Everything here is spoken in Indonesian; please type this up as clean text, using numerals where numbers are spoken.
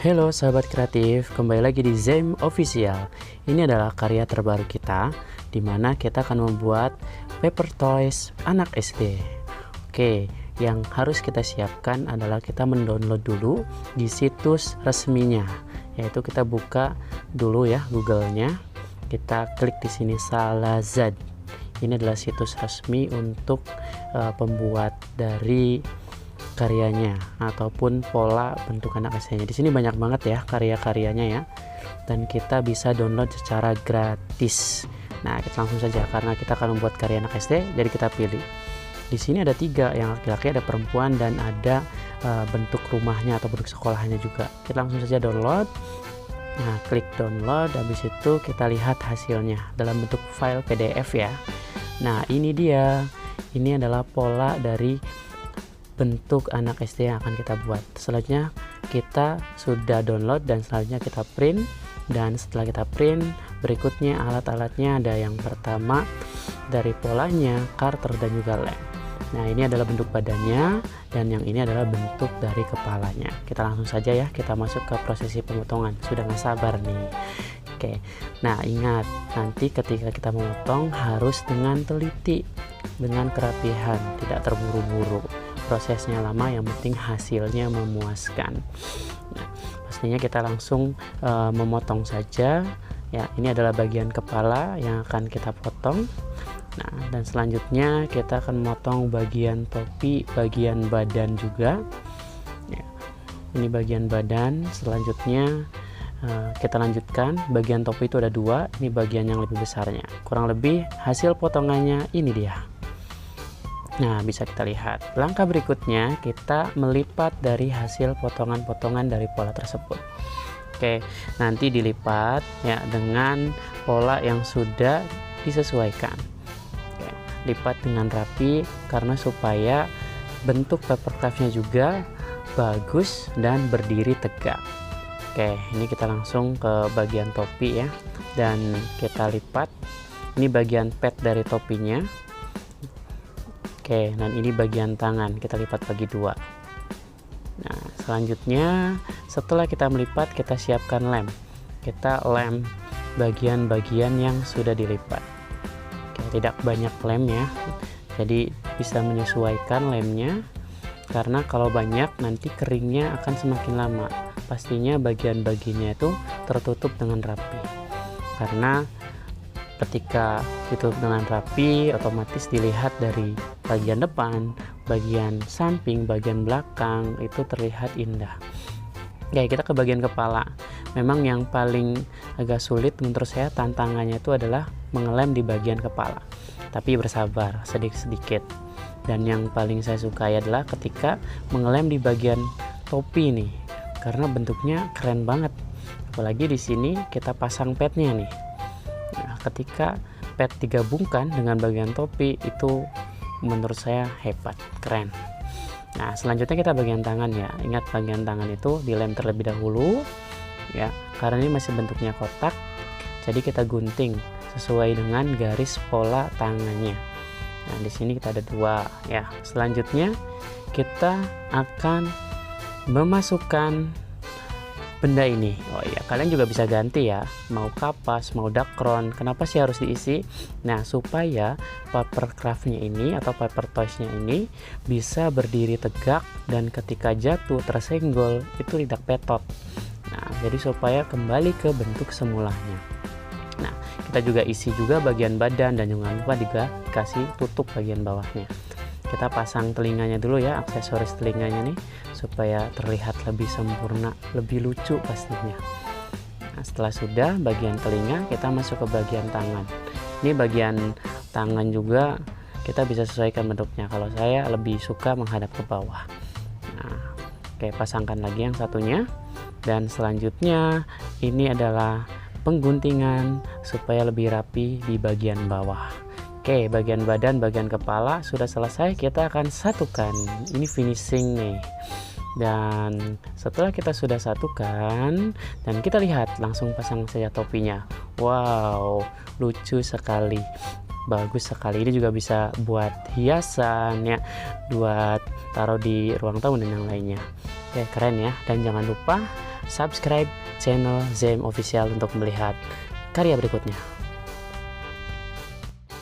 Halo sahabat kreatif, kembali lagi di Zem Official. Ini adalah karya terbaru kita, di mana kita akan membuat paper toys anak SD. Oke, yang harus kita siapkan adalah kita mendownload dulu di situs resminya, yaitu kita buka dulu ya Google-nya. Kita klik di sini Salazad. Ini adalah situs resmi untuk pembuat dari karyanya ataupun pola bentuk anak SD-nya. Di sini banyak banget ya karya-karyanya ya, dan kita bisa download secara gratis. Nah, kita langsung saja karena kita akan membuat karya anak SD, jadi kita pilih. Di sini ada 3, yang laki-laki, ada perempuan, dan ada bentuk rumahnya atau bentuk sekolahnya juga. Kita langsung saja download. Nah, klik download, habis itu kita lihat hasilnya dalam bentuk file PDF ya. Nah, ini dia. Ini adalah pola dari bentuk anak SD yang akan kita buat. Selanjutnya kita sudah download dan selanjutnya kita print, dan setelah kita print berikutnya alat-alatnya ada yang pertama dari polanya, karter, dan juga lem. Nah, ini adalah bentuk badannya dan yang ini adalah bentuk dari kepalanya. Kita langsung saja ya, kita masuk ke prosesi pemotongan. Sudah gak sabar nih. Oke, nah ingat, nanti ketika kita memotong harus dengan teliti, dengan kerapihan, tidak terburu-buru. Prosesnya lama, yang penting hasilnya memuaskan. Nah, pastinya kita langsung memotong saja ya. Ini adalah bagian kepala yang akan kita potong. Nah, dan selanjutnya kita akan memotong bagian topi, bagian badan juga ya. Ini bagian badan. Selanjutnya kita lanjutkan, bagian topi itu ada 2, ini bagian yang lebih besarnya. Kurang lebih hasil potongannya ini dia. Nah, bisa kita lihat. Langkah berikutnya kita melipat dari hasil potongan-potongan dari pola tersebut. Oke, nanti dilipat ya dengan pola yang sudah disesuaikan. Oke, lipat dengan rapi karena supaya bentuk paper craftnya juga bagus dan berdiri tegak. Oke, ini kita langsung ke bagian topi ya, dan kita lipat. Ini bagian pad dari topinya. Oke, dan ini bagian tangan, kita lipat bagi 2. Nah, selanjutnya setelah kita melipat, kita siapkan lem. Kita lem bagian-bagian yang sudah dilipat. Oke, tidak banyak lem ya, jadi bisa menyesuaikan lemnya, karena kalau banyak nanti keringnya akan semakin lama. Pastinya bagian-bagiannya itu tertutup dengan rapi, karena ketika ditutup dengan rapi otomatis dilihat dari bagian depan, bagian samping, bagian belakang itu terlihat indah. Oke, kita ke bagian kepala. Memang yang paling agak sulit menurut saya, tantangannya itu adalah mengelem di bagian kepala, tapi bersabar sedikit-sedikit. Dan yang paling saya sukai adalah ketika mengelem di bagian topi nih, karena bentuknya keren banget. Apalagi di sini kita pasang padnya nih. Nah, ketika pad digabungkan dengan bagian topi itu menurut saya hebat, keren. Nah, selanjutnya kita bagian tangan ya. Ingat, bagian tangan itu dilem terlebih dahulu ya, karena ini masih bentuknya kotak. Jadi kita gunting sesuai dengan garis pola tangannya. Nah, di sini kita ada 2 ya. Selanjutnya kita akan memasukkan benda ini. Oh iya, kalian juga bisa ganti ya, mau kapas, mau dakron. Kenapa sih harus diisi? Nah, supaya paper craftnya ini atau paper toysnya ini bisa berdiri tegak, dan ketika jatuh tersenggol itu tidak petot. Nah, jadi supaya kembali ke bentuk semulanya. Nah, kita juga isi juga bagian badan, dan jangan lupa juga dikasih tutup bagian bawahnya. Kita pasang telinganya dulu ya, aksesoris telinganya nih, supaya terlihat lebih sempurna, lebih lucu pastinya. Nah, setelah sudah bagian telinga, kita masuk ke bagian tangan. Ini bagian tangan juga kita bisa sesuaikan bentuknya. Kalau saya lebih suka menghadap ke bawah. Nah, oke, pasangkan lagi yang satunya. Dan selanjutnya ini adalah pengguntingan supaya lebih rapi di bagian bawah. Oke, bagian badan, bagian kepala sudah selesai, kita akan satukan. Ini finishing nih. Dan setelah kita sudah satukan dan kita lihat, langsung pasang saja topinya. Wow, lucu sekali, bagus sekali. Ini juga bisa buat hiasan ya, buat taruh di ruang tamu dan yang lainnya. Oke, keren ya. Dan jangan lupa subscribe channel ZM Official untuk melihat karya berikutnya.